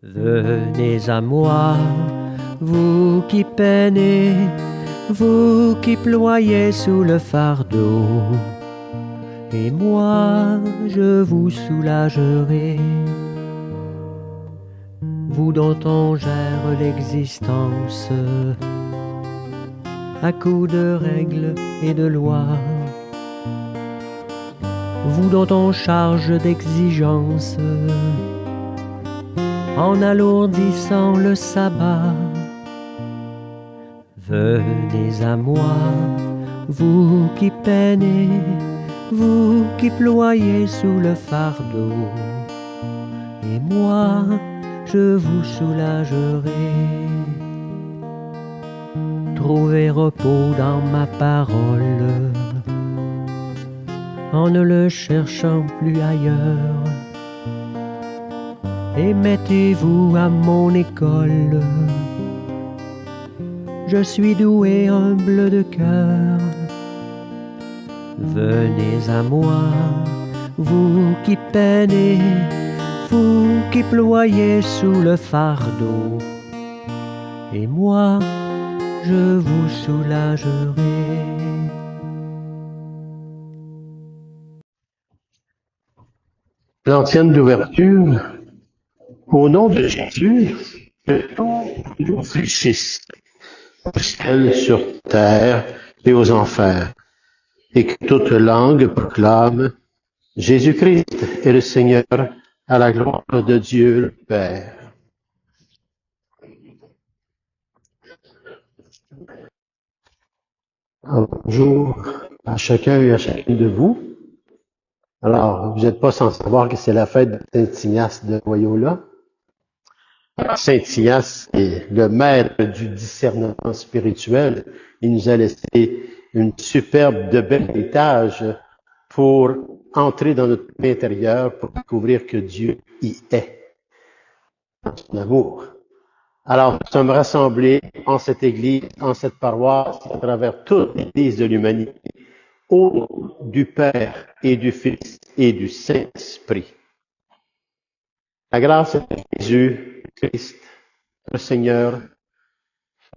Venez à moi, vous qui peinez, vous qui ployez sous le fardeau, et moi je vous soulagerai. Vous dont on gère l'existence à coups de règles et de lois, vous dont on charge d'exigences en alourdissant le sabbat. Venez à moi, vous qui peinez, vous qui ployez sous le fardeau, et moi je vous soulagerai. Trouvez repos dans ma parole, en ne le cherchant plus ailleurs, et mettez-vous à mon école. Je suis doué, humble de cœur. Venez à moi, vous qui peinez, vous qui ployez sous le fardeau, et moi je vous soulagerai. L'antienne d'ouverture, au nom de Jésus, que tout nous fléchisse au ciel, sur terre et aux enfers, et que toute langue proclame Jésus-Christ est le Seigneur, à la gloire de Dieu le Père. Bonjour à chacun et à chacune de vous. Alors, vous n'êtes pas sans savoir que c'est la fête de Saint-Ignace de Loyola. Saint-Ignace est le maître du discernement spirituel. Il nous a laissé une superbe de bel héritage pour entrer dans notre intérieur, pour découvrir que Dieu y est, dans son amour. Alors, nous sommes rassemblés en cette église, en cette paroisse, à travers toute l'église de l'humanité, au nom du Père et du Fils et du Saint-Esprit. La grâce de Jésus Christ, le Seigneur,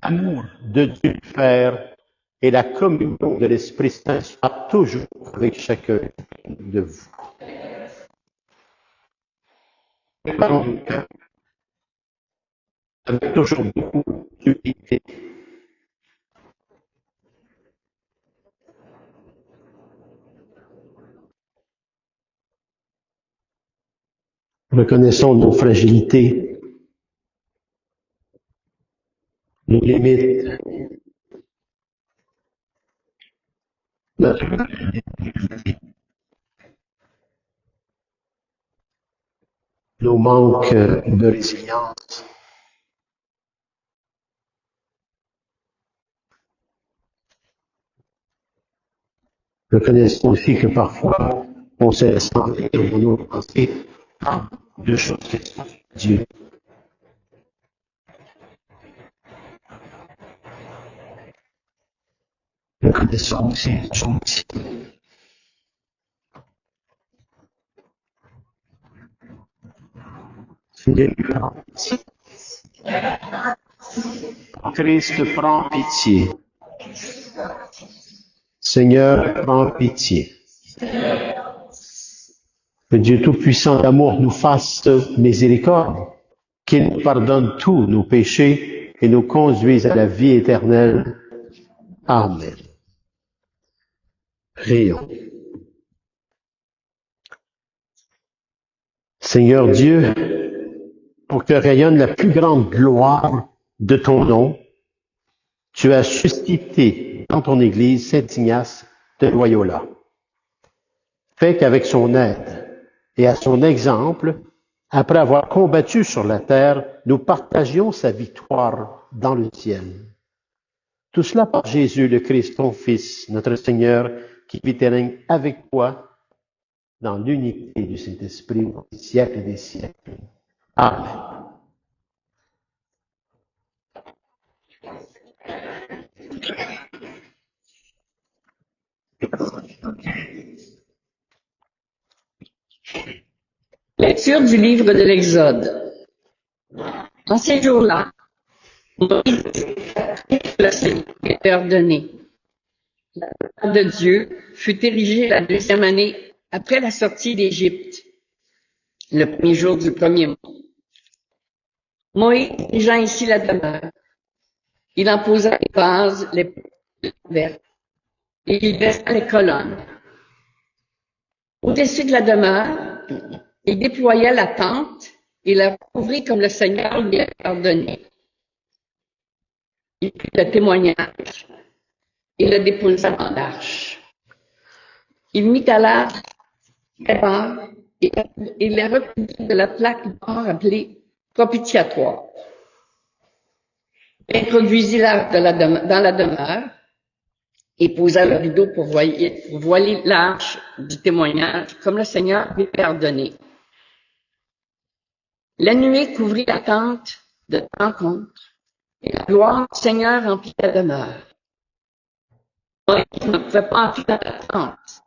l'amour de Dieu le Père et la communion de l'Esprit Saint soient toujours avec chacun de vous. Avec toujours beaucoup d'humilité. Reconnaissons nos fragilités, nos limites, nos manques de résilience. Reconnaissons aussi que parfois, on se laisse enlever dans nos pensées par de choses qui sont Dieu. Reconnaissons aussi gentil. Christ, prends pitié. Seigneur, prends pitié. Que Dieu Tout-Puissant d'amour nous fasse miséricorde, qu'il nous pardonne tous nos péchés et nous conduise à la vie éternelle. Amen. Prions. Seigneur Dieu, pour que rayonne la plus grande gloire de ton nom, tu as suscité dans ton Église Saint-Ignace de Loyola. Fais qu'avec son aide et à son exemple, après avoir combattu sur la terre, nous partagions sa victoire dans le ciel. Tout cela par Jésus le Christ, ton Fils, notre Seigneur, qui vit et règne avec toi dans l'unité du Saint-Esprit au siècle des siècles. Amen. Lecture du livre de l'Exode. En ces jours-là, Moïse le Seigneur était ordonné. La parole de Dieu fut érigée la 2e année après la sortie d'Égypte, le premier jour du premier mois. Moïse dirigea ainsi la demeure. Il en posa les bases, les vertes, et il dressa les colonnes. Au-dessus de la demeure, il déploya la tente et la couvrit comme le Seigneur lui avait ordonné. Il prit le témoignage et le déposa dans l'arche. Il mit à l'arche les barres et les recouvrit de la plaque d'or appelée propitiatoire. Il introduisit l'arche dans la demeure et posa le rideau pour voiler l'arche du témoignage, comme le Seigneur lui avait ordonné. La nuée couvrit la tente de rencontre, et la gloire du Seigneur remplit la demeure. Moïse ne pouvait pas entrer dans la tente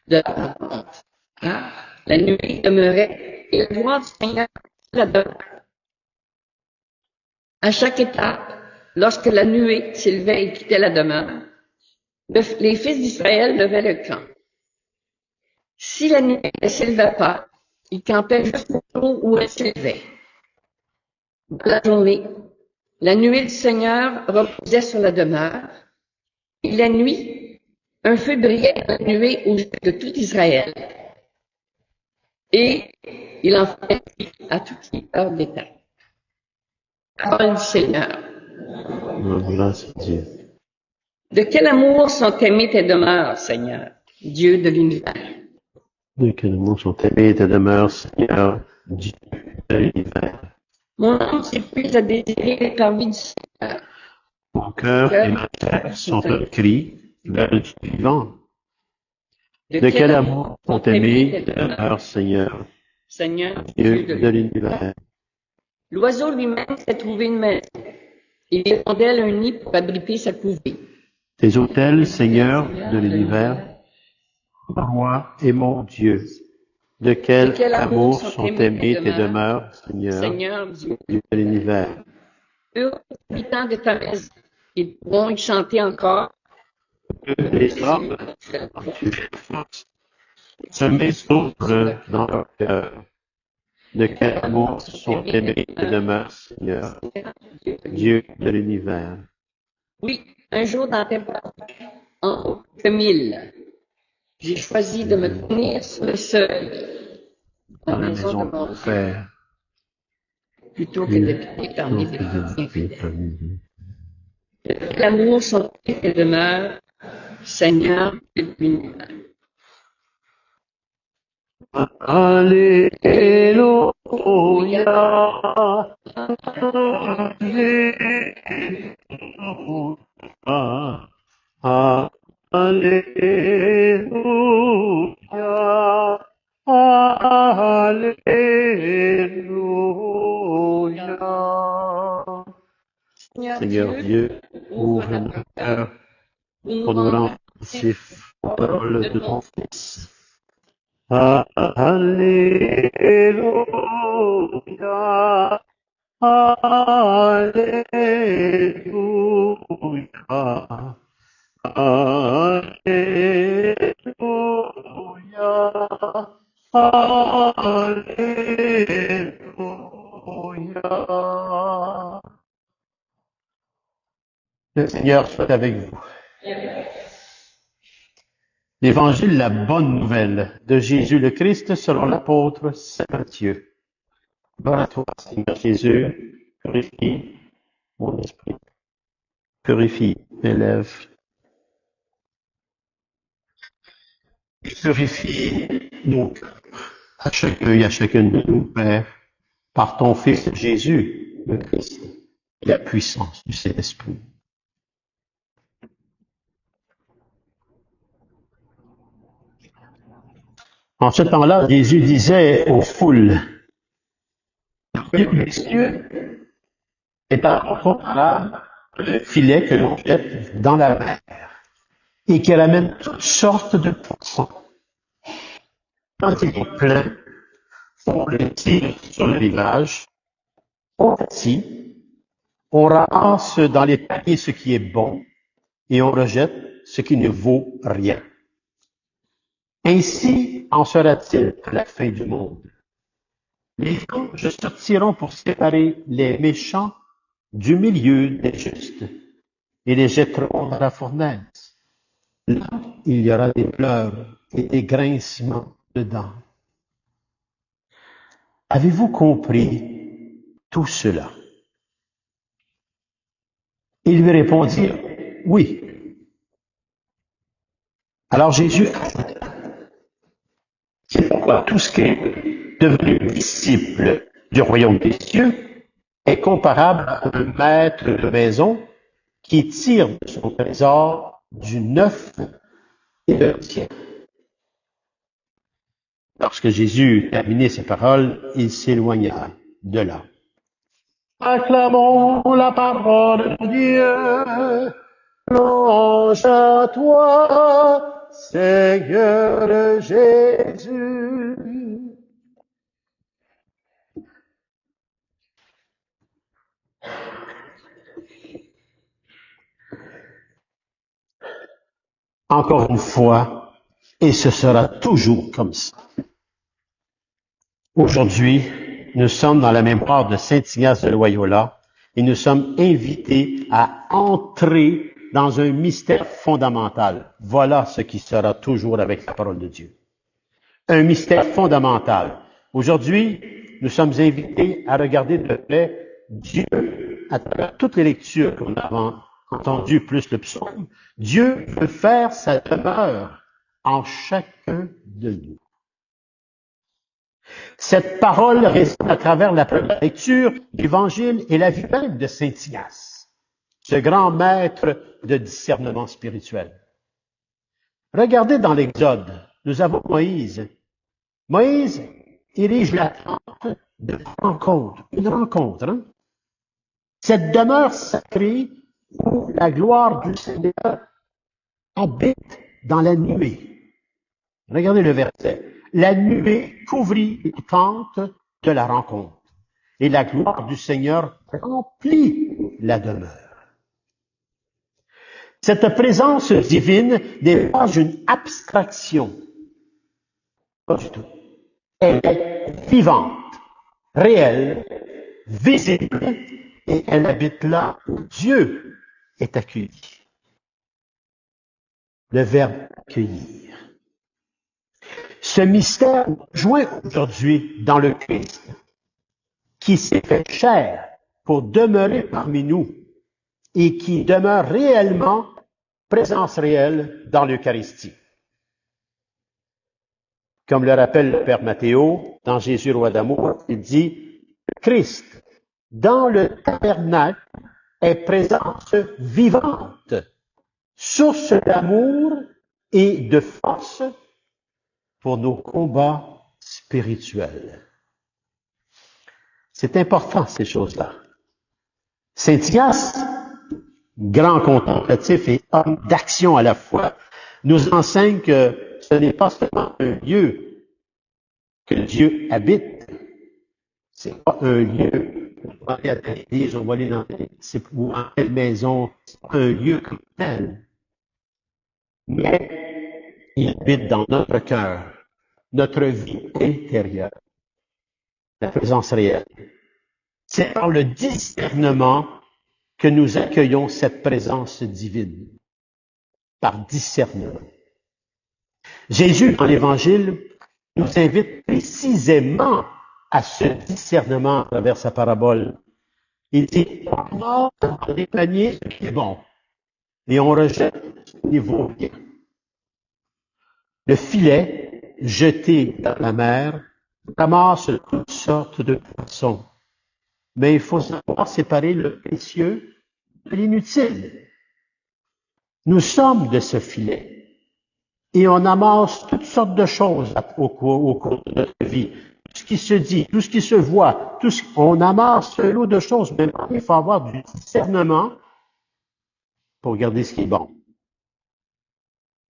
de la rencontre, car la nuée demeurait, et la gloire du Seigneur remplit la demeure. À chaque étape, lorsque la nuée s'élevait et quittait la demeure, les fils d'Israël levaient le camp. Si la nuée ne s'élevait pas, ils campaient jusqu'au jour où elle s'élevait. Dans la journée, la nuée du Seigneur reposait sur la demeure, et la nuit, un feu brillait dans la nuée aux yeux de tout Israël. Et il en fait à tout qui heure d'état. Parole du Seigneur. Grâce à Dieu. De quel amour sont aimées tes demeures, Seigneur, Dieu de l'univers? De quel amour sont aimés tes demeures, Seigneur, Dieu de l'univers. Mon âme s'épuise à désirer les parvis du Seigneur. Mon cœur et ma chair sont un cri vers le Dieu vivant. De quel amour sont aimés tes demeures, Seigneur, Seigneur, Dieu de l'univers. L'oiseau lui-même s'est trouvé une maison, et l'hirondelle un nid pour abriter sa couvée. Tes autels, Seigneur de l'univers, mon roi et mon Dieu. De quel amour sont aimés tes demeures, Seigneur Dieu. Dieu de l'univers. Eux, habitants de ta maison, ils pourront y chanter encore. Que les hommes, en tu force, se m'essouffrent dans leur cœur. De quel amour sont aimés tes demeures, Seigneur, Dieu de l'univers. Oui, un jour dans tes bras, en haut de 1000, j'ai choisi de me tenir sur le seuil Dans la maison de mon Père. plutôt que d'habiter parmi les infidèles. De quel amour sont aimés tes demeures, Seigneur de l'univers. Alléluia, Alléluia, Alléluia, Alléluia. Seigneur Dieu, ouvre nos cœurs pour nous rendre attentifs aux paroles de ton Fils. Alléluia, Alléluia, Alléluia, Alléluia. Le Seigneur soit avec vous. L'Évangile, la bonne nouvelle de Jésus le Christ selon l'apôtre Saint Matthieu. Gloire à toi, Seigneur Jésus, purifie mon esprit, purifie mes lèvres, et purifie nos cœurs, à chacun et à chacune de nous, Père, par ton Fils Jésus le Christ, et la puissance du Saint-Esprit. En ce temps-là, Jésus disait aux foules, les cieux est comparable le filet que l'on jette dans la mer et qui ramène toutes sortes de poissons. Quand il est plein, on le tire sur le rivage On assis, on ramasse dans les paniers ce qui est bon et on rejette ce qui ne vaut rien. Ainsi en sera-t-il à la fin du monde. Les anges sortiront pour séparer les méchants du milieu des justes et les jetteront dans la fournaise. Là, il y aura des pleurs et des grincements de dents. Avez-vous compris tout cela? Ils lui répondirent, oui. Alors Jésus ajouta, c'est pourquoi tout ce qui est devenu disciple du royaume des cieux est comparable à un maître de maison qui tire de son trésor du neuf et de l'ancien. Lorsque Jésus eut terminé ses paroles, il s'éloigna de là. Acclamons la parole de Dieu. Louange à toi, Seigneur Jésus. Encore une fois, et ce sera toujours comme ça. Aujourd'hui, nous sommes dans la mémoire de Saint Ignace de Loyola et nous sommes invités à entrer dans un mystère fondamental. Voilà ce qui sera toujours avec la parole de Dieu. Un mystère fondamental. Aujourd'hui, nous sommes invités à regarder de près Dieu à travers toutes les lectures qu'on a entendues, plus le psaume. Dieu veut faire sa demeure en chacun de nous. Cette parole résonne à travers la première lecture, l'Évangile et la vie même de Saint Ignace, ce grand maître de discernement spirituel. Regardez dans l'Exode, nous avons Moïse. Moïse érige la tente de rencontre, une rencontre. Cette demeure sacrée où la gloire du Seigneur habite dans la nuée. Regardez le verset. La nuée couvrit les tentes de la rencontre, et la gloire du Seigneur remplit la demeure. Cette présence divine n'est pas une abstraction. Pas du tout. Elle est vivante, réelle, visible, et elle habite là où Dieu est accueilli. Le verbe accueillir. Ce mystère joint aujourd'hui dans le Christ, qui s'est fait chair pour demeurer parmi nous et qui demeure réellement, présence réelle dans l'Eucharistie. Comme le rappelle le Père Matthéo, dans Jésus, roi d'amour, il dit, Christ, dans le tabernacle, est présence vivante, source d'amour et de force pour nos combats spirituels. C'est important, ces choses-là. Saint Ignace, grand contemplatif et homme d'action à la fois, nous enseigne que ce n'est pas seulement un lieu que Dieu habite, c'est pas un lieu où on va aller à l'église, on va aller dans ou en telle maison, c'est pas un lieu comme tel. Mais il habite dans notre cœur, notre vie intérieure, la présence réelle. C'est par le discernement que nous accueillons cette présence divine, par discernement. Jésus, dans l'Évangile, nous invite précisément à ce discernement à travers sa parabole. Il dit, on a dans les paniers ce qui est bon, et on rejette ce qui ne vaut rien. Le filet, jeté dans la mer, ramasse toutes sortes de poissons. Mais il faut savoir séparer le précieux de l'inutile. Nous sommes de ce filet. Et on amasse toutes sortes de choses au cours de notre vie. Tout ce qui se dit, tout ce qui se voit, on amasse un lot de choses. Mais il faut avoir du discernement pour regarder ce qui est bon.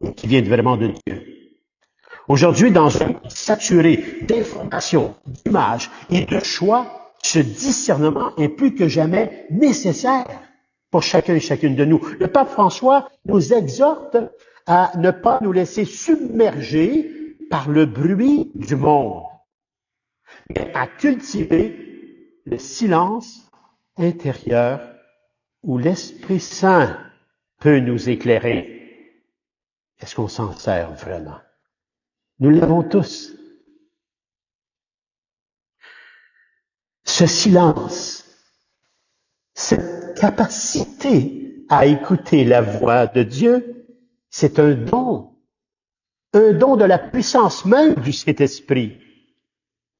Et qui vient vraiment de Dieu. Aujourd'hui, dans un monde saturé d'informations, d'images et de choix, ce discernement est plus que jamais nécessaire pour chacun et chacune de nous. Le pape François nous exhorte à ne pas nous laisser submerger par le bruit du monde, mais à cultiver le silence intérieur où l'Esprit Saint peut nous éclairer. Est-ce qu'on s'en sert vraiment? Nous l'avons tous. Ce silence, cette capacité à écouter la voix de Dieu, c'est un don de la puissance même du Saint-Esprit.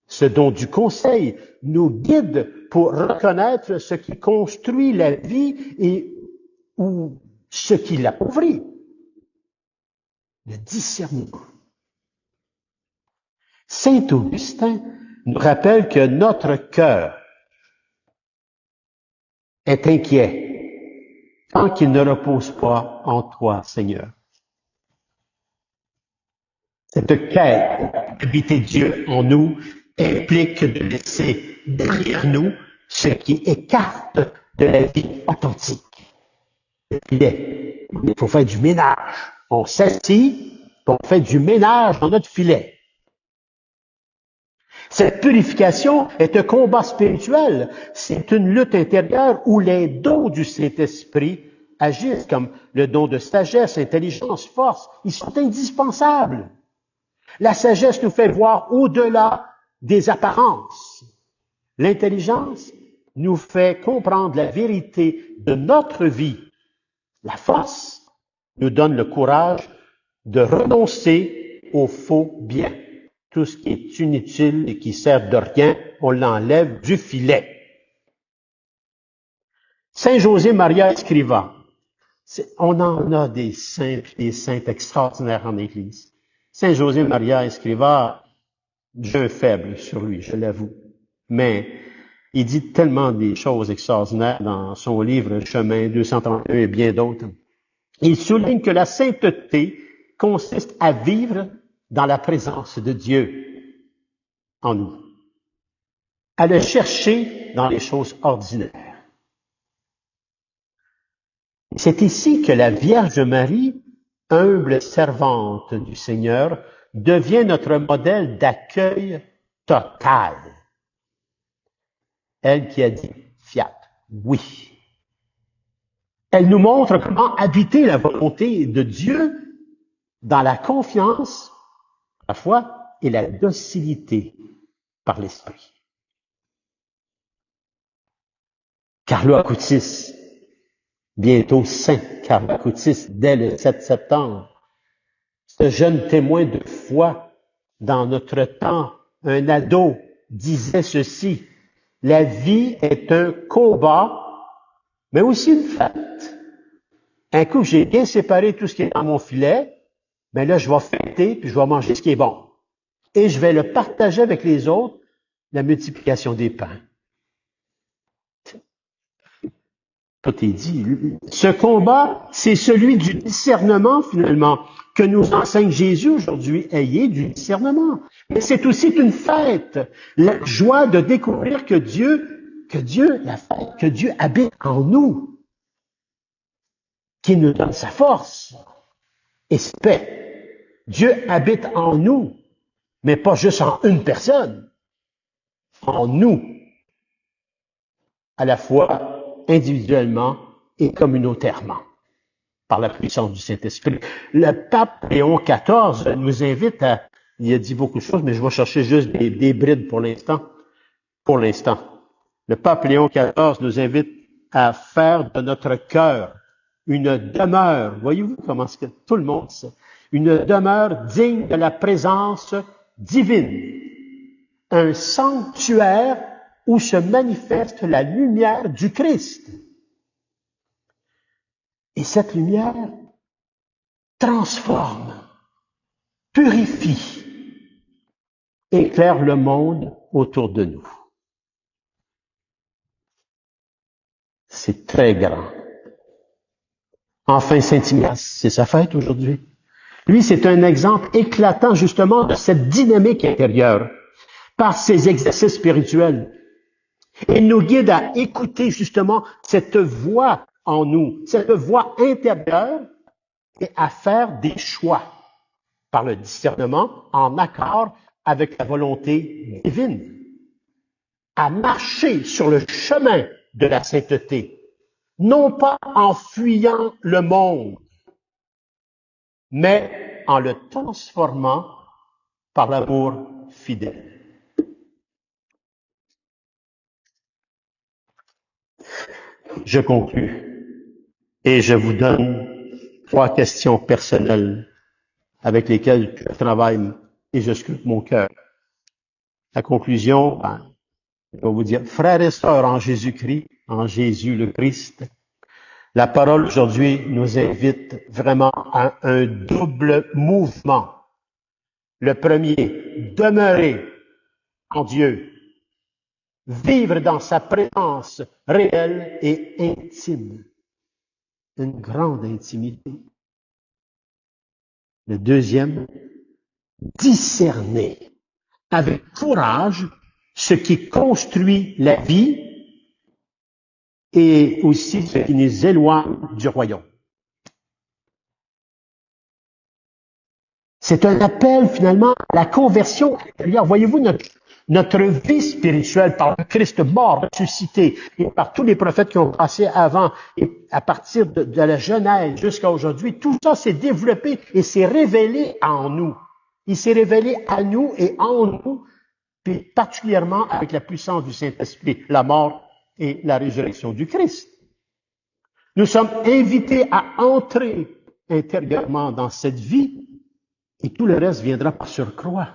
Ce don du conseil nous guide pour reconnaître ce qui construit la vie ou ce qui l'appauvrit. Le discernement. Saint Augustin nous rappelle que notre cœur est inquiet tant qu'il ne repose pas en toi, Seigneur. Cette quête d'habiter Dieu en nous implique de laisser derrière nous ce qui écarte de la vie authentique. Il faut faire du ménage. On s'assit, on fait du ménage dans notre filet. Cette purification est un combat spirituel. C'est une lutte intérieure où les dons du Saint-Esprit agissent, comme le don de sagesse, intelligence, force. Ils sont indispensables. La sagesse nous fait voir au-delà des apparences. L'intelligence nous fait comprendre la vérité de notre vie. La force nous donne le courage de renoncer au faux bien. Tout ce qui est inutile et qui sert de rien, on l'enlève du filet. Saint José Maria Escrivá. On en a des saints et des saintes extraordinaires en Église. Saint José Maria Escrivá, j'ai un faible sur lui, je l'avoue. Mais il dit tellement des choses extraordinaires dans son livre Chemin 231 et bien d'autres. Il souligne que la sainteté consiste à vivre dans la présence de Dieu en nous, à le chercher dans les choses ordinaires. C'est ici que la Vierge Marie, humble servante du Seigneur, devient notre modèle d'accueil total. Elle qui a dit fiat, oui. Elle nous montre comment habiter la volonté de Dieu dans la confiance, la foi et la docilité par l'Esprit. Carlo Acutis, bientôt Saint Carlo Acutis, dès le 7 septembre, ce jeune témoin de foi dans notre temps, un ado, disait ceci: la vie est un combat, mais aussi une fête. Un coup, j'ai bien séparé tout ce qui est dans mon filet, ben là, je vais fêter, puis je vais manger ce qui est bon. Et je vais le partager avec les autres, la multiplication des pains. Tout est dit. Ce combat, c'est celui du discernement, finalement, que nous enseigne Jésus aujourd'hui. Ayez du discernement. Mais c'est aussi une fête. La joie de découvrir que Dieu habite en nous. Qu'il nous donne sa force et sa paix. Dieu habite en nous, mais pas juste en une personne. En nous. À la fois individuellement et communautairement, par la puissance du Saint-Esprit. Le pape Léon XIV nous invite il a dit beaucoup de choses, mais je vais chercher juste des brides pour l'instant. Pour l'instant. Le pape Léon XIV nous invite à faire de notre cœur une demeure. Voyez-vous comment est-ce que tout le monde sait? Une demeure digne de la présence divine. Un sanctuaire où se manifeste la lumière du Christ. Et cette lumière transforme, purifie, éclaire le monde autour de nous. C'est très grand. Enfin, Saint Ignace, c'est sa fête aujourd'hui. Lui, c'est un exemple éclatant justement de cette dynamique intérieure par ses exercices spirituels. Il nous guide à écouter justement cette voix en nous, cette voix intérieure, et à faire des choix par le discernement en accord avec la volonté divine, à marcher sur le chemin de la sainteté, non pas en fuyant le monde, mais en le transformant par l'amour fidèle. Je conclus et je vous donne 3 questions personnelles avec lesquelles je travaille et je scrute mon cœur. La conclusion, je vais vous dire, frères et sœurs en Jésus-Christ, en Jésus le Christ, la parole aujourd'hui nous invite vraiment à un double mouvement. Le premier, demeurer en Dieu, vivre dans sa présence réelle et intime, une grande intimité. Le deuxième, discerner avec courage ce qui construit la vie et aussi ce qui nous éloigne du royaume. C'est un appel finalement à la conversion intérieure. Voyez-vous, notre vie spirituelle par le Christ mort, ressuscité, et par tous les prophètes qui ont passé avant, et à partir de la Genèse jusqu'à aujourd'hui, tout ça s'est développé et s'est révélé en nous. Il s'est révélé à nous et en nous, puis particulièrement avec la puissance du Saint-Esprit, la mort et la résurrection du Christ. Nous sommes invités à entrer intérieurement dans cette vie et tout le reste viendra par surcroît.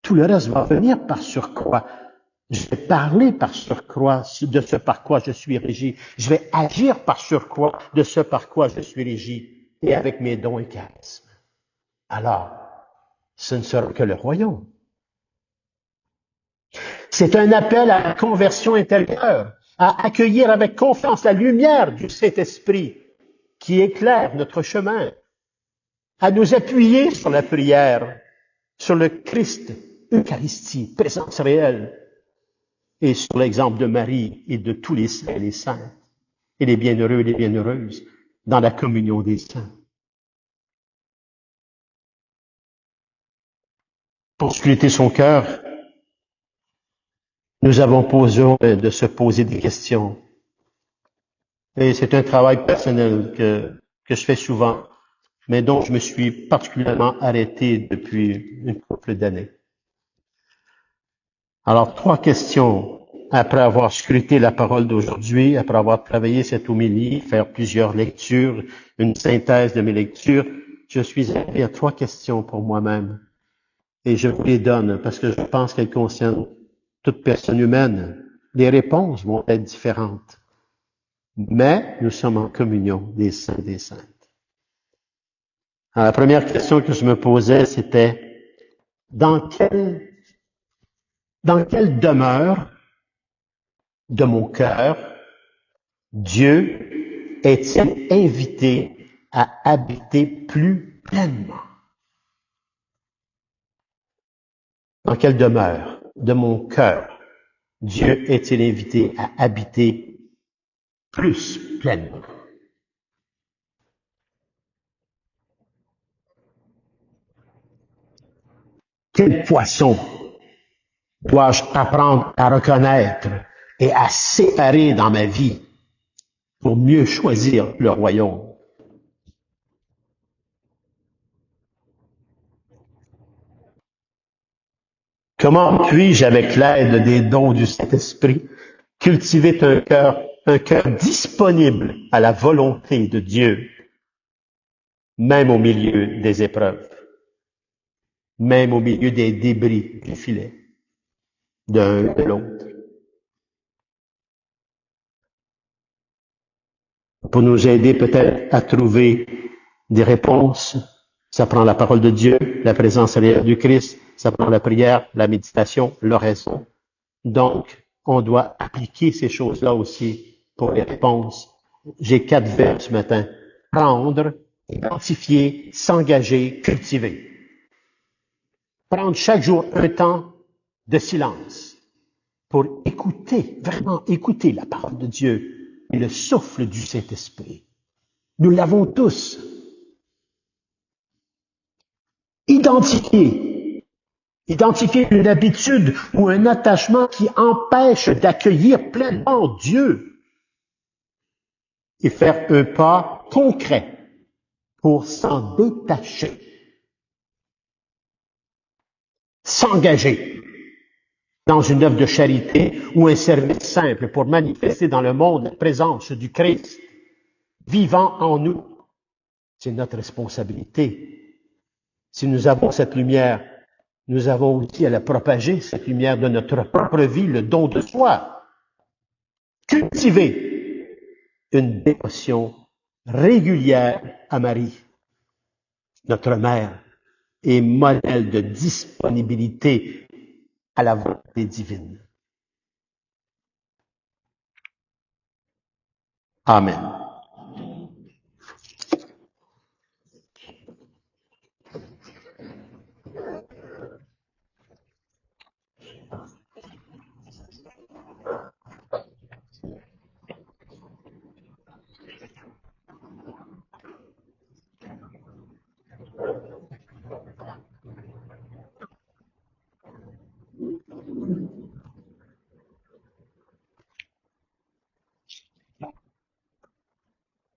Tout le reste va venir par surcroît. Je vais parler par surcroît de ce par quoi je suis régi. Je vais agir par surcroît de ce par quoi je suis régi et avec mes dons et charismes. Alors, ce ne sera que le royaume. C'est un appel à la conversion intérieure, à accueillir avec confiance la lumière du Saint-Esprit qui éclaire notre chemin, à nous appuyer sur la prière, sur le Christ, Eucharistie, présence réelle, et sur l'exemple de Marie et de tous les saints et les saintes, et les bienheureux et les bienheureuses, dans la communion des saints. Pour scruter son cœur, nous avons besoin de se poser des questions. Et c'est un travail personnel que je fais souvent, mais dont je me suis particulièrement arrêté depuis une couple d'années. Alors, 3 questions après avoir scruté la parole d'aujourd'hui, après avoir travaillé cette homélie, faire plusieurs lectures, une synthèse de mes lectures, je suis arrivé à 3 questions pour moi-même. Et je vous les donne parce que je pense qu'elles concernent toute personne humaine. Les réponses vont être différentes. Mais nous sommes en communion des saints et des saintes. Alors, la première question que je me posais, c'était dans quelle demeure de mon cœur Dieu est-il invité à habiter plus pleinement? Dans quelle demeure de mon cœur Dieu est-il invité à habiter plus pleinement? Quel poisson dois-je apprendre à reconnaître et à séparer dans ma vie pour mieux choisir le royaume? Comment puis-je, avec l'aide des dons du Saint-Esprit, cultiver un cœur disponible à la volonté de Dieu, même au milieu des épreuves, même au milieu des débris du filet, d'un de l'autre? Pour nous aider peut-être à trouver des réponses, ça prend la parole de Dieu, la présence réelle du Christ, ça prend la prière, la méditation, l'oraison. Donc, on doit appliquer ces choses-là aussi pour les réponses. J'ai 4 verbes ce matin. Prendre, identifier, s'engager, cultiver. Prendre chaque jour un temps de silence pour écouter, vraiment écouter la parole de Dieu et le souffle du Saint-Esprit. Nous l'avons tous. Identifier une habitude ou un attachement qui empêche d'accueillir pleinement Dieu et faire un pas concret pour s'en détacher. S'engager dans une œuvre de charité ou un service simple pour manifester dans le monde la présence du Christ vivant en nous. C'est notre responsabilité. Si nous avons cette lumière, nous avons aussi à la propager, cette lumière de notre propre vie, le don de soi. Cultiver une dévotion régulière à Marie, notre mère, et modèle de disponibilité à la volonté divine. Amen.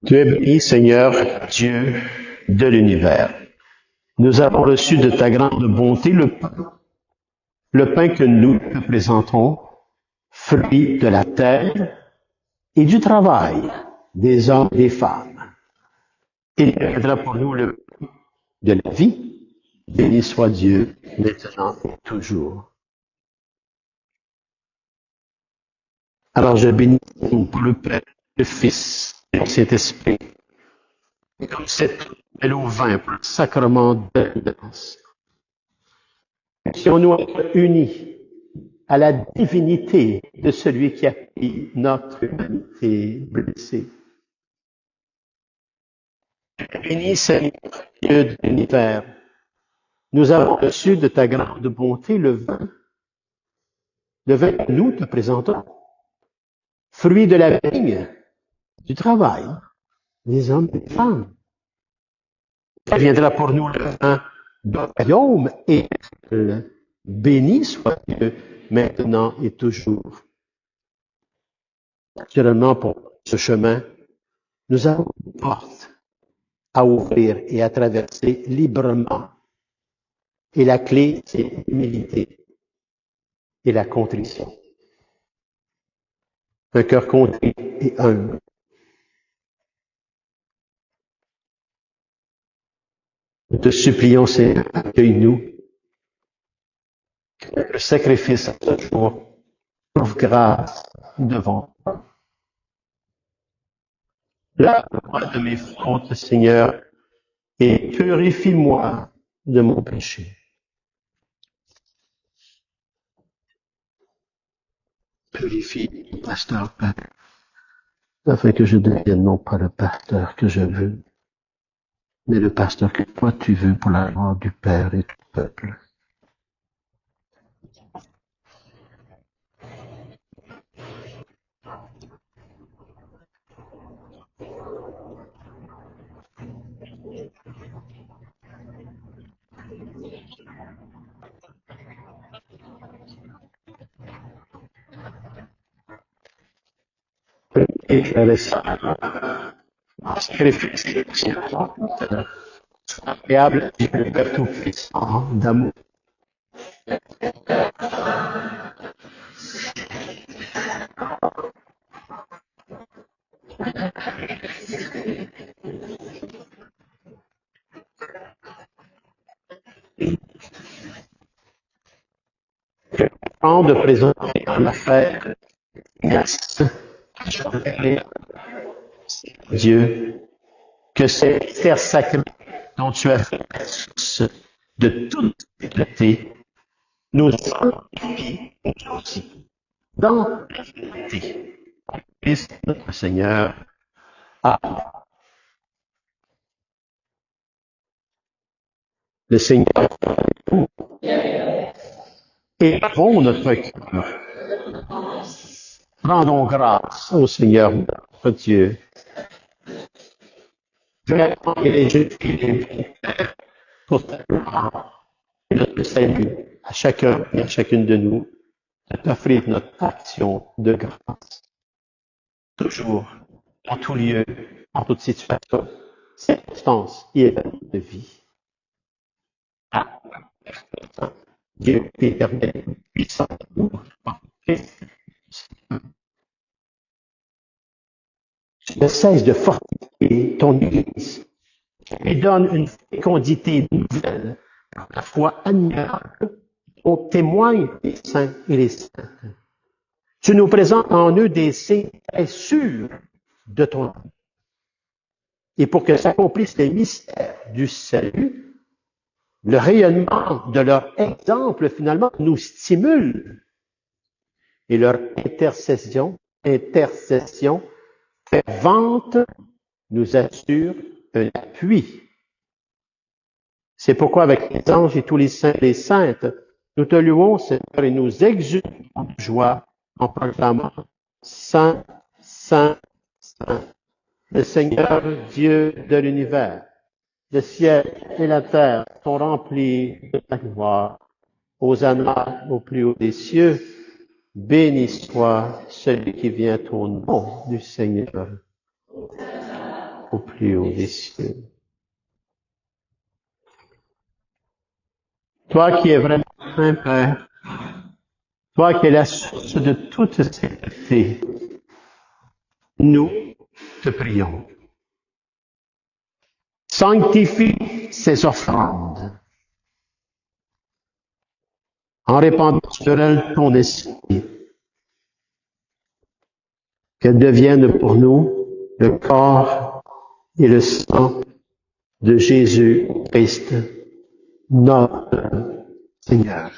Tu es béni, Seigneur, Dieu de l'univers. Nous avons reçu de ta grande bonté le pain que nous te présentons, fruit de la terre et du travail des hommes et des femmes. Il viendra pour nous le pain de la vie. Béni soit Dieu, maintenant et toujours. Alors je bénis pour le Père, le Fils et le Saint-Esprit, comme cette belle au vin pour le sacrement de l'alliance. Puissions-nous être unis à la divinité de celui qui a pris notre humanité blessée. Béni Seigneur, Dieu de l'univers, nous avons reçu de ta grande bonté le vin que nous te présentons, fruit de la vigne, du travail des hommes et des femmes. Il viendra pour nous le vin du royaume et béni soit Dieu maintenant et toujours. Naturellement, pour ce chemin, nous avons une porte à ouvrir et à traverser librement. Et la clé, c'est l'humilité et la contrition. Un cœur contrit et humble. Nous te supplions, Seigneur, accueille-nous. Que notre sacrifice à ce jour trouve grâce devant toi. Lave-moi de mes fautes, Seigneur, et purifie-moi de mon péché. Purifie le pasteur Père, afin que je devienne non pas le pasteur que je veux, mais le pasteur que toi tu veux pour la gloire du Père et du peuple. Et laisse un sacrifice agréable et le Père Tout-Puissant d'amour. De présenter en affaire Dieu, que cette terre sacrée dont tu as fait la source de toute piété nous sanctifie aussi dans la vérité. Christ notre Seigneur. Amen. Le Seigneur et rend notre cœur. Rendons grâce au Seigneur notre Dieu. Vraiment, il est juste pour ta gloire et notre salut à chacun et à chacune de nous, de t'offrir notre action de grâce. Toujours, en tout lieu, en toute situation, circonstance et événement de vie. Ah, Dieu éternel, puissant, par Christ. Tu ne cesses de fortifier ton Église. Tu lui donnes une fécondité nouvelle par la foi admirable dont témoignent les saints et les saintes. Tu nous présentes en eux des signes très sûrs de ton amour. Et pour que s'accomplissent les mystères du salut, le rayonnement de leur exemple, finalement, nous stimule. Et leur intercession fervente nous assure un appui. C'est pourquoi, avec les anges et tous les saints et les saintes, nous te louons, Seigneur, et nous exultons de joie en proclamant Saint, Saint, Saint, le Seigneur Dieu de l'univers. Le ciel et la terre sont remplis de ta gloire. Hosanna au plus haut des cieux. Béni soit celui qui vient au nom du Seigneur, au plus haut des cieux. Toi qui es vraiment un Père, toi qui es la source de toute sainteté, nous te prions. Sanctifie ces offrandes en répandant sur elles ton esprit, qu'elles deviennent pour nous le corps et le sang de Jésus-Christ, notre Seigneur.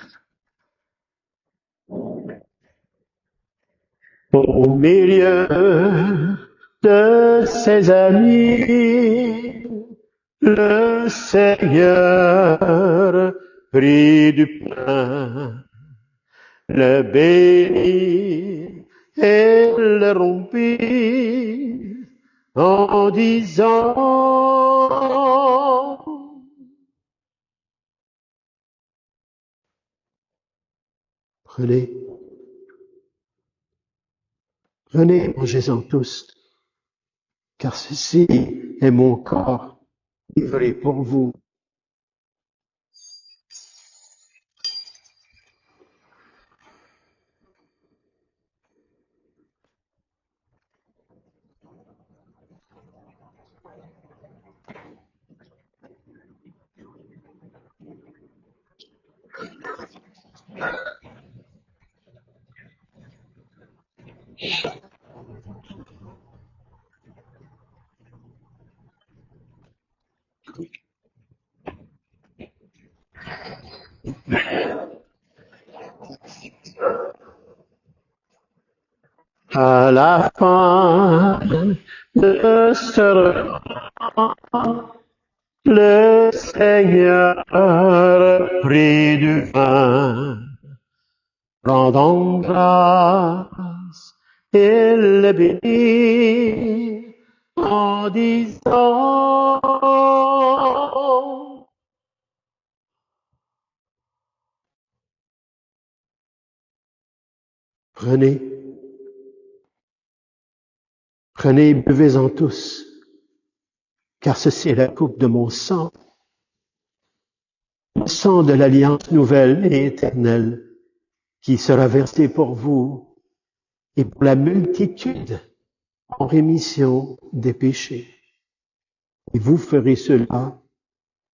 Au milieu de ses amis, le Seigneur prit du pain, le bénit et le rompit en disant: Prenez, prenez, mangez-en tous, car ceci est mon corps livré pour vous. À la fin de ce repas, le Seigneur prit du vin, rendant grâce, et le bénit en disant: Prenez, prenez, buvez-en tous, car ceci est la coupe de mon sang, le sang de l'alliance nouvelle et éternelle, qui sera versé pour vous et pour la multitude en rémission des péchés. Et vous ferez cela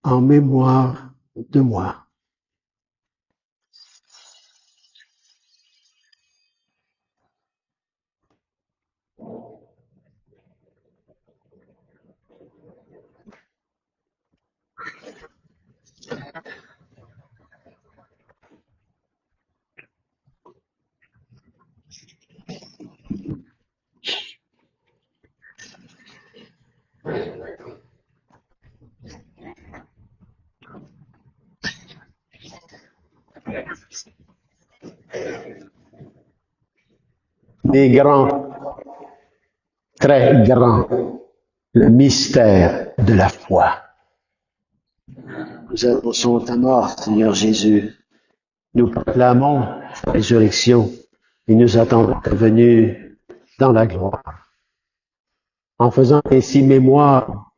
en mémoire de moi. mais grand, très grand, le mystère de la foi. Nous annonçons ta mort, Seigneur Jésus. Nous proclamons ta résurrection et nous attendons ta venue dans la gloire. En faisant ainsi mémoire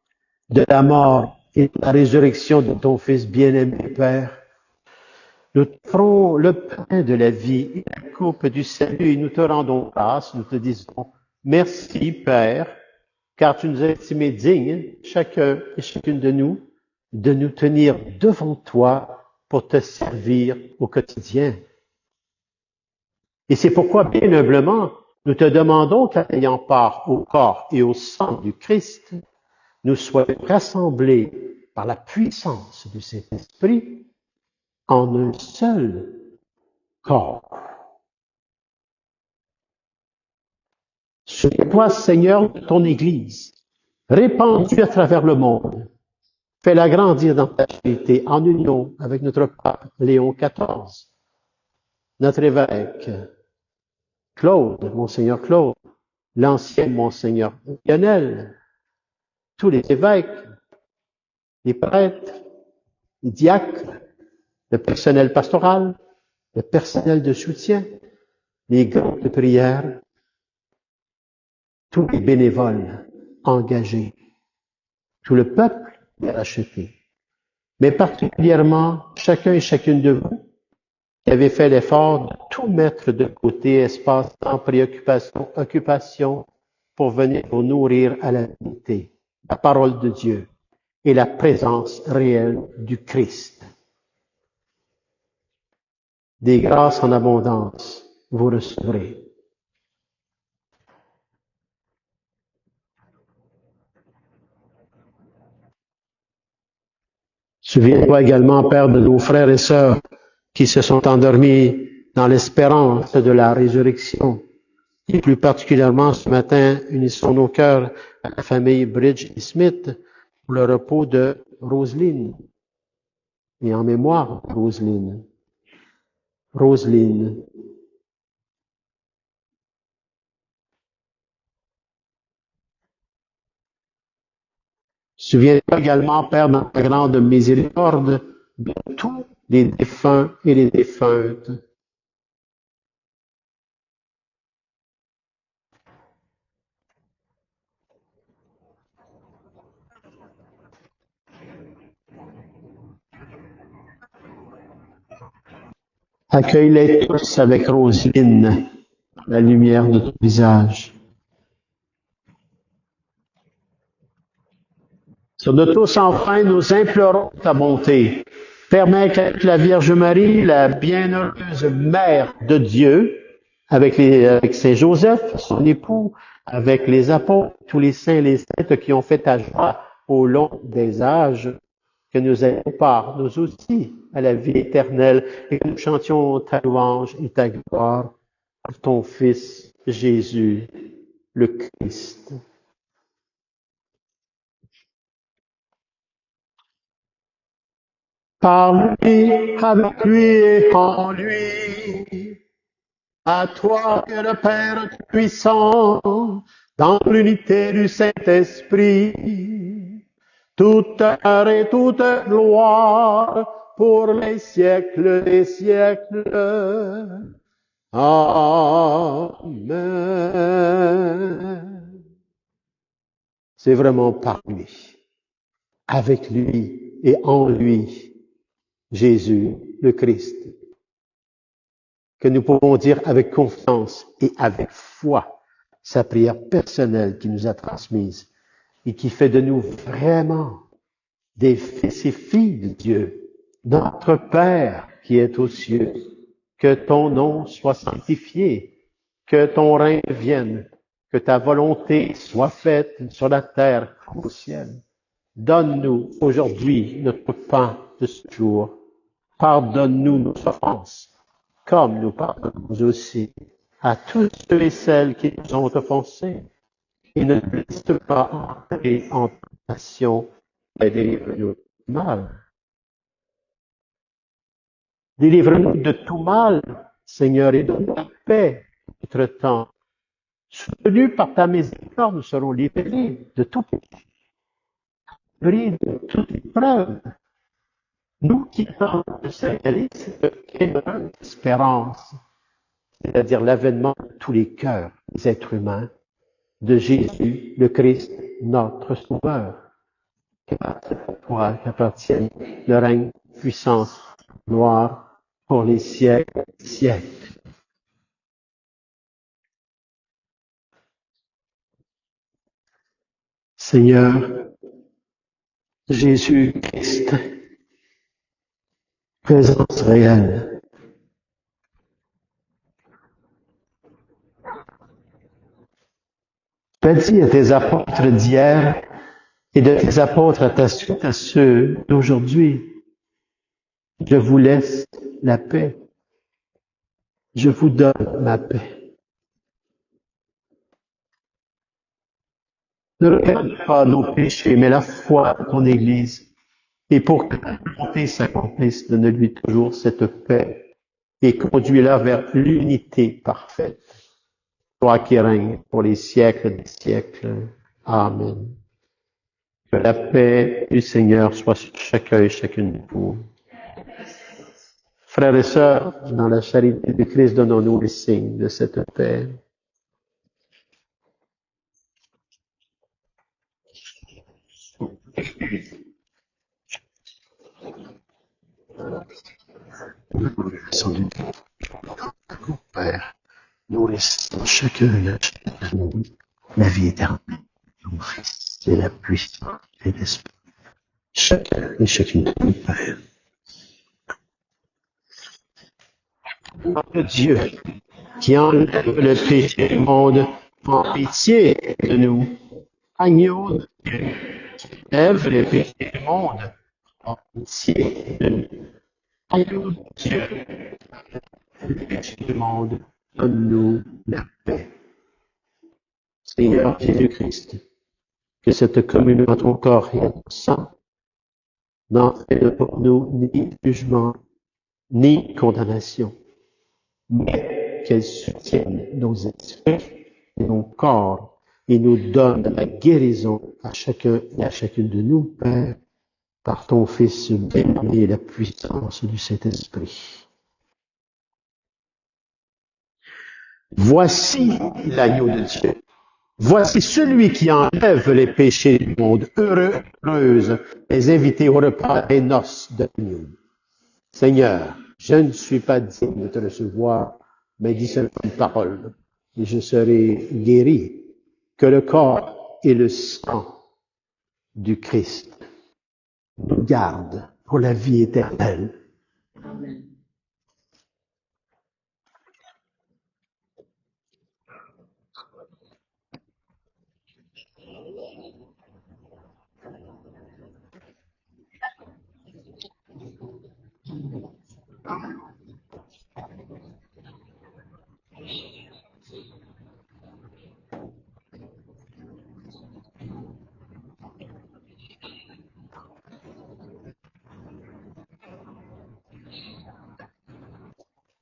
de la mort et de la résurrection de ton Fils bien-aimé, Père, nous t'offrons le pain de la vie et la coupe du salut et nous te rendons grâce, nous te disons merci, Père, car tu nous as estimés dignes, chacun et chacune de nous tenir devant toi pour te servir au quotidien. Et c'est pourquoi, bien humblement, nous te demandons qu'ayant part au corps et au sang du Christ, nous soyons rassemblés par la puissance du Saint-Esprit en un seul corps. Souviens-toi, Seigneur, de ton Église, répandue à travers le monde. Fais-la grandir dans ta charité en union avec notre pape Léon XIV, notre évêque Claude, Monseigneur Claude, l'ancien Monseigneur Lionel, tous les évêques, les prêtres, les diacres, le personnel pastoral, le personnel de soutien, les groupes de prière, tous les bénévoles engagés, tout le peuple racheté, mais particulièrement chacun et chacune de vous qui avez fait l'effort de tout mettre de côté, espace, temps, préoccupation, occupation, pour venir vous nourrir à la vérité, la parole de Dieu et la présence réelle du Christ. Des grâces en abondance, vous recevrez. Souviens-toi également, Père, de nos frères et sœurs qui se sont endormis dans l'espérance de la résurrection. Et plus particulièrement, ce matin, unissons nos cœurs à la famille Bridge et Smith pour le repos de Roselyne. Et en mémoire de Roselyne. Roselyne. Souviens-toi également, Père, dans ta grande miséricorde, de tous les défunts et les défuntes. Accueille-les tous avec Roselyne, la lumière de ton visage. Sur de tous enfin, nous implorons ta bonté. Permets qu'avec la Vierge Marie, la bienheureuse Mère de Dieu, avec Saint Joseph, son époux, avec les apôtres, tous les saints et les saintes qui ont fait ta joie au long des âges, que nous ayons part, nous aussi, à la vie éternelle, et que nous chantions ta louange et ta gloire pour ton Fils Jésus, le Christ. Par lui, avec lui et en lui, à toi que le Père puissant, dans l'unité du Saint-Esprit, toute honneur et toute gloire pour les siècles des siècles. Amen. C'est vraiment par lui, avec lui et en lui, Jésus, le Christ, que nous pouvons dire avec confiance et avec foi sa prière personnelle qui nous a transmise et qui fait de nous vraiment des fils et filles de Dieu. Notre Père qui est aux cieux, que ton nom soit sanctifié, que ton règne vienne, que ta volonté soit faite sur la terre comme au ciel. Donne-nous aujourd'hui notre pain de ce jour. Pardonne-nous nos offenses, comme nous pardonnons aussi à tous ceux et celles qui nous ont offensés. Et ne nous laisse pas entrer en tentation, mais délivre-nous du mal. Délivre-nous de tout mal, Seigneur, et donne la paix entre temps, Soutenus par ta miséricorde, nous serons libérés de tout péché, libérés de toute épreuve. Nous qui avons le Saint-Esprit, cette espérance, c'est-à-dire l'avènement de tous les cœurs des êtres humains, de Jésus, le Christ, notre Sauveur. Qu'appartienne à toi, qu'appartienne le règne, puissance, gloire pour les siècles des siècles. Seigneur, Jésus-Christ, présence réelle. Tu as dit à tes apôtres d'hier et de tes apôtres à ta suite à ceux d'aujourd'hui, je vous laisse la paix. Je vous donne ma paix. Ne regarde pas nos péchés, mais la foi de ton Église. Et pour que ta volonté s'accomplisse, donne-lui toujours cette paix et conduis-la vers l'unité parfaite. Toi qui règnes pour les siècles des siècles. Amen. Que la paix du Seigneur soit sur chacun et chacune de vous. Frères et sœurs, dans la charité du Christ, donnons-nous les signes de cette paix. Père, nous laissons chacun et chacun de nous la vie éternelle, ton Fils, et la puissance et l'esprit. Chacun et chacune de nous, Père. Notre Dieu, qui enlève le péché du monde, en pitié de nous. Agneau de Dieu, qui enlève le péché du monde, en pitié de nous. Agneau de Dieu, le péché du monde, donne-nous la paix. Seigneur Jésus-Christ, que cette communion à ton corps et à ton sang n'entraîne pour nous ni jugement, ni condamnation, mais qu'elle soutienne nos esprits et nos corps et nous donne la guérison à chacun et à chacune de nous, Père, par ton Fils bien-aimé et la puissance du Saint-Esprit. Voici l'agneau de Dieu. Voici celui qui enlève les péchés du monde. Heureuse les invités au repas des noces de l'agneau. Seigneur, je ne suis pas digne de te recevoir, mais dis seulement une parole, et je serai guéri. Que le corps et le sang du Christ nous gardent pour la vie éternelle. Amen.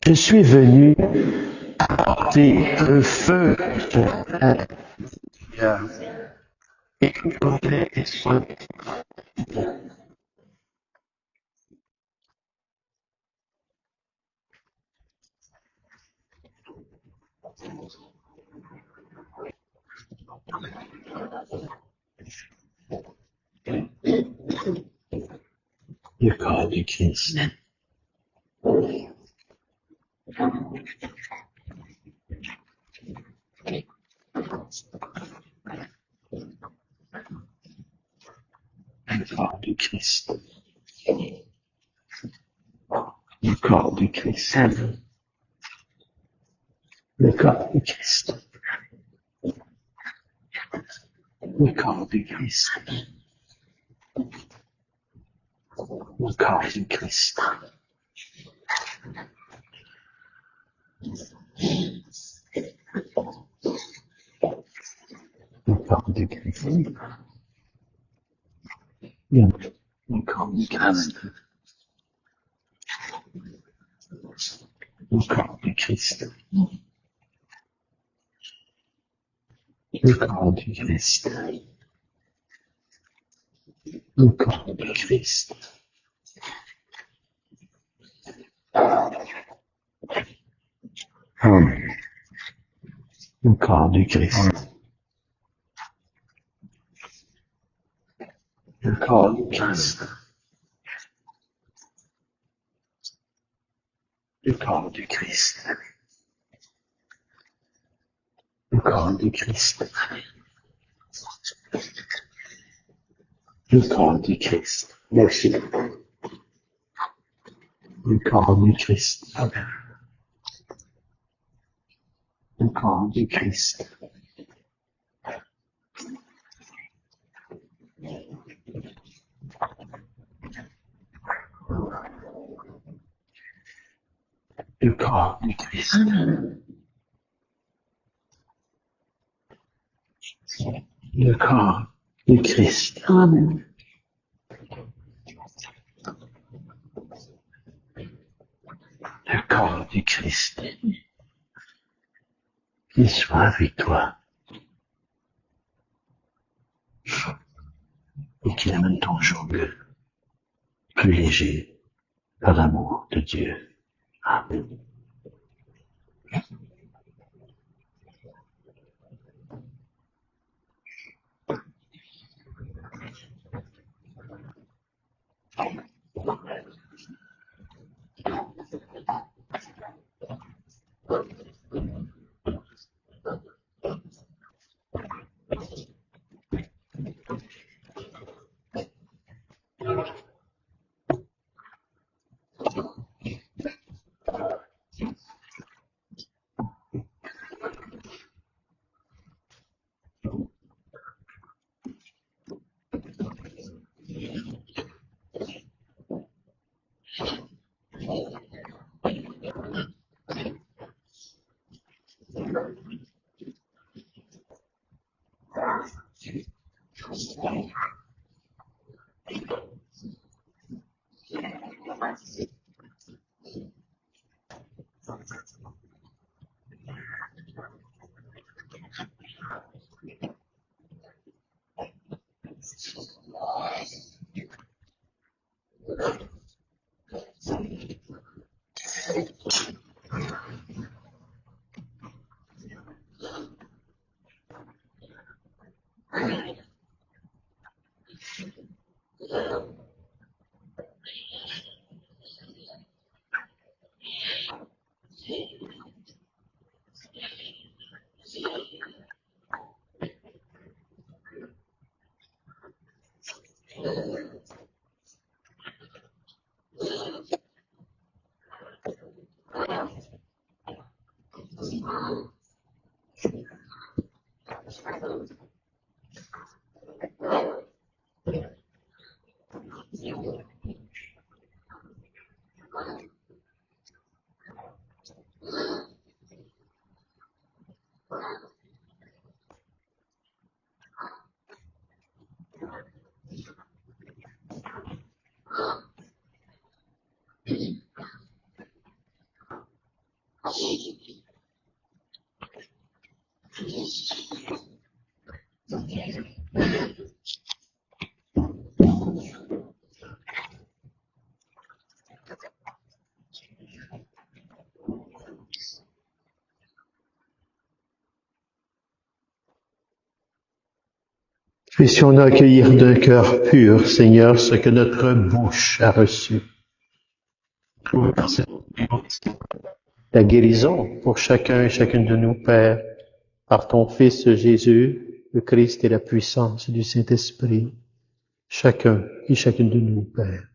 Je suis venu apporter un feu sur la terre et complet et soin. Le corps du Christ. Le corps du Christ. Le corps du Christ. Le corps du Christ. Le corps du Christ. Le corps du Christ. Le corps du Christ. Bien. Le corps du Christ. Le corps du Christ. Le corps du Christ. Le corps du Christ. Amen. Le corps du Christ. Le corps du Christ. Le corps du Christ. Le corps du Christ. Le corps du Christ. Merci. Le corps du Christ. Amen. Le corps du Christ. Le corps du Christ. Le corps du Christ. Amen. Le corps du Christ. Qu'il soit avec toi. Et qu'il amène ton joug plus léger par l'amour de Dieu. Amen. Puissions-nous accueillir d'un cœur pur, Seigneur, ce que notre bouche a reçu. La guérison pour chacun et chacune de nous, Père, par ton Fils Jésus, le Christ et la puissance du Saint-Esprit, chacun et chacune de nous, Père.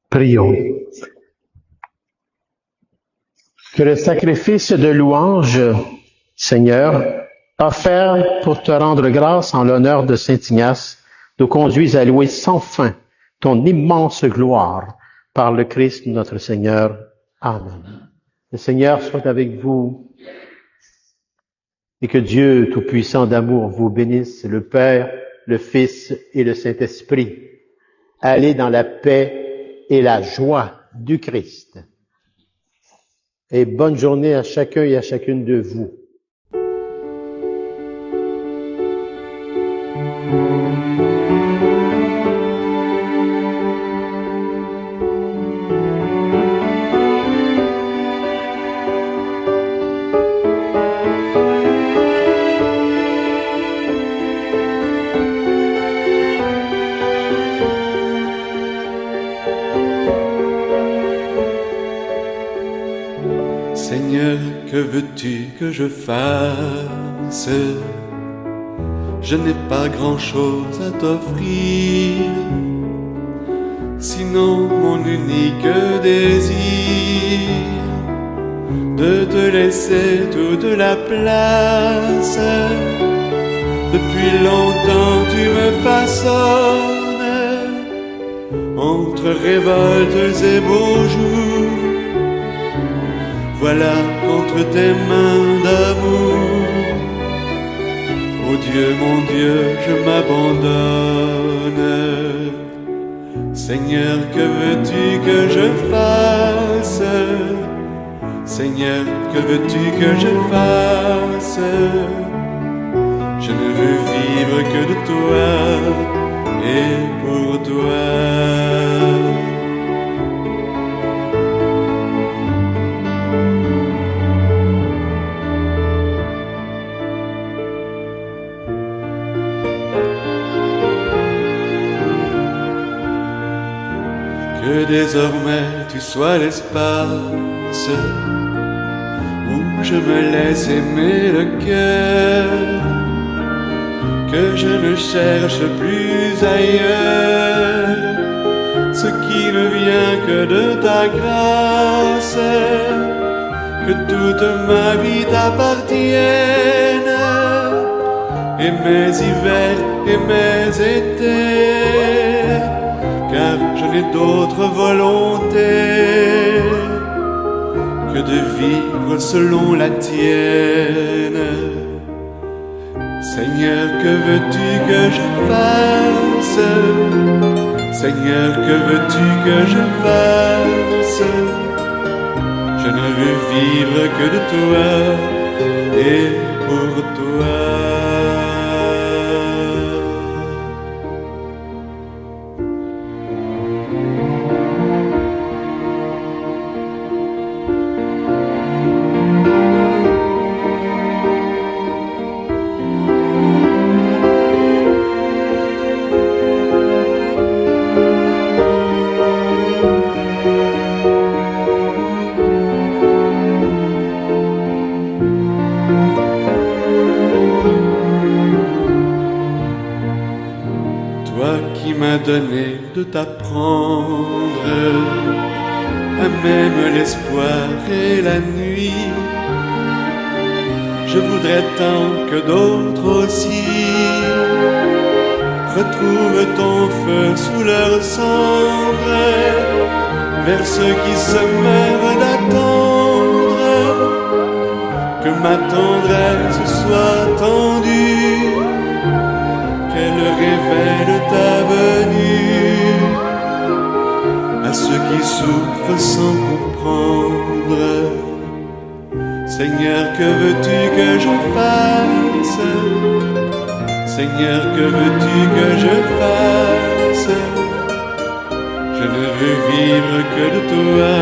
Prions. Que le sacrifice de louange, Seigneur, offert pour te rendre grâce en l'honneur de Saint Ignace, nous conduise à louer sans fin ton immense gloire par le Christ notre Seigneur. Amen. Le Seigneur soit avec vous et que Dieu Tout-Puissant d'amour vous bénisse, le Père, le Fils et le Saint-Esprit. Allez dans la paix et la joie du Christ. Et bonne journée à chacun et à chacune de vous. Seigneur, que veux-tu que je fasse? Je n'ai pas grand-chose à t'offrir, sinon mon unique désir de te laisser toute la place. Depuis longtemps tu me façonnes entre révoltes et beaux jours. Voilà qu'entre tes mains d'amour, ô Dieu, mon Dieu, je m'abandonne. Seigneur, que veux-tu que je fasse? Seigneur, que veux-tu que je fasse? Je ne veux vivre que de toi et pour toi. Que désormais tu sois l'espace où je me laisse aimer le cœur, que je ne cherche plus ailleurs ce qui ne vient que de ta grâce, que toute ma vie t'appartienne, et mes hivers et mes étés, car je n'ai d'autre volonté que de vivre selon la tienne. Seigneur, que veux-tu que je fasse? Seigneur, que veux-tu que je fasse? Je ne veux vivre que de toi et pour toi. Toi qui m'as donné de t'apprendre à même l'espoir et la nuit, je voudrais tant que d'autres aussi retrouvent ton feu sous leurs cendres, vers ceux qui se meurent d'attendre, que ma tendresse soit tendue, qu'elle révèle ta venue à ceux qui souffrent sans comprendre. Seigneur, que veux-tu que je fasse? Seigneur, que veux-tu que je fasse? Je ne veux vivre que de toi